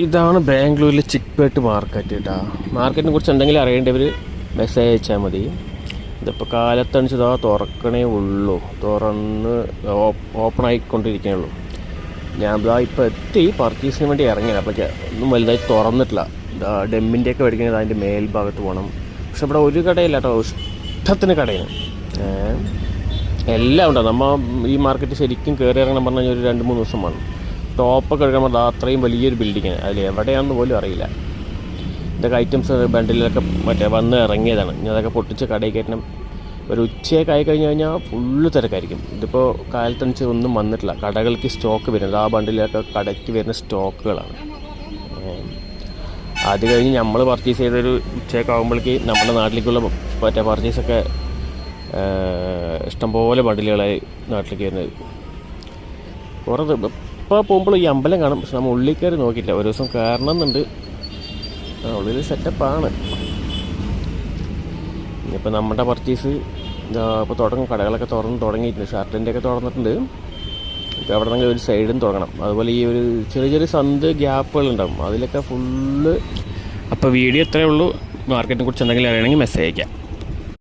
ഇതാണ് ബാംഗ്ലൂരിലെ ചിക്പേട്ട് മാർക്കറ്റ് കേട്ടോ. മാർക്കറ്റിനെ കുറിച്ച് എന്തെങ്കിലും അറിയേണ്ടവർ മെസ്സേജ് അയച്ചാൽ മതി. ഇതിപ്പോൾ കാലത്തണിച്ചതാ തുറക്കണേ ഉള്ളൂ, തുറന്ന് ഓപ്പൺ ആയിക്കൊണ്ടിരിക്കണേ ഉള്ളൂ. ഞാൻ ഇതാ ഇപ്പോൾ എത്തി പർച്ചേസിന് വേണ്ടി ഇറങ്ങിയത്. അപ്പോൾ ഒന്നും വലുതായി തുറന്നിട്ടില്ല. ഡെമ്മിൻ്റെയൊക്കെ മേടിക്കുന്നത് അതിൻ്റെ മേൽഭാഗത്ത് പോകണം. പക്ഷെ ഇവിടെ ഒരു കടയില്ല കേട്ടോ, ഇഷ്ടത്തിന് കടയാണ്, എല്ലാം ഉണ്ടോ. നമ്മൾ ഈ മാർക്കറ്റ് ശരിക്കും കയറി ഇറങ്ങണം പറഞ്ഞു കഴിഞ്ഞാൽ ഒരു 2-3 ദിവസം വേണം. ടോപ്പൊക്കെ എടുക്കാൻ പറഞ്ഞാൽ അത്രയും വലിയൊരു ബിൽഡിങ്ങാണ്. അതിൽ എവിടെയാണെന്ന് പോലും അറിയില്ല. ഇതൊക്കെ ഐറ്റംസ് ബണ്ടിലൊക്കെ മറ്റേ വന്ന് ഇറങ്ങിയതാണ്. ഇനി അതൊക്കെ പൊട്ടിച്ച് കടയിൽ കയറ്റണം. ഒരു ഉച്ചയൊക്കെ ആയി കഴിഞ്ഞ് കഴിഞ്ഞാൽ ഫുള്ള് തിരക്കായിരിക്കും. ഇതിപ്പോൾ കാലത്തണിച്ച് ഒന്നും വന്നിട്ടില്ല. കടകൾക്ക് സ്റ്റോക്ക് വരുന്നത് ആ ബണ്ടിലൊക്കെ കടയ്ക്ക് വരുന്ന സ്റ്റോക്കുകളാണ്. അത് കഴിഞ്ഞ് നമ്മൾ പർച്ചേസ് ചെയ്തൊരു ഉച്ചയൊക്കെ ആകുമ്പോഴേക്ക് നമ്മുടെ നാട്ടിലേക്കുള്ള മറ്റേ പർച്ചേസൊക്കെ ഇഷ്ടംപോലെ ബണ്ടിലുകളായി നാട്ടിലേക്ക് വരുന്നത്. കുറേ ഇപ്പോൾ പോകുമ്പോൾ ഈ അമ്പലം കാണും, പക്ഷെ നമ്മൾ ഉള്ളിൽ കയറി നോക്കിയില്ല. ഒരു ദിവസം കയറണം എന്നുണ്ട്. ഉള്ളിൽ സെറ്റപ്പാണ്. ഇനിയിപ്പോൾ നമ്മുടെ പർച്ചേസ് ഇപ്പോൾ തുടങ്ങും. കടകളൊക്കെ തുറന്ന് തുടങ്ങിയിട്ടുണ്ട്. ഷർട്ടിൻ്റെ ഒക്കെ തുറന്നിട്ടുണ്ട്. ഇപ്പോൾ അവിടെ നിന്ന് ഒരു സൈഡും തുടങ്ങണം. അതുപോലെ ഈ ഒരു ചെറിയ ചെറിയ സന്ത് ഗ്യാപ്പുകളുണ്ടാകും, അതിലൊക്കെ ഫുള്ള്. അപ്പോൾ വീഡിയോ ഇത്രയേ ഉള്ളൂ. മാർക്കറ്റിനെ കുറിച്ച് എന്തെങ്കിലും അറിയണമെങ്കിൽ മെസ്സേജ് അയക്കാം.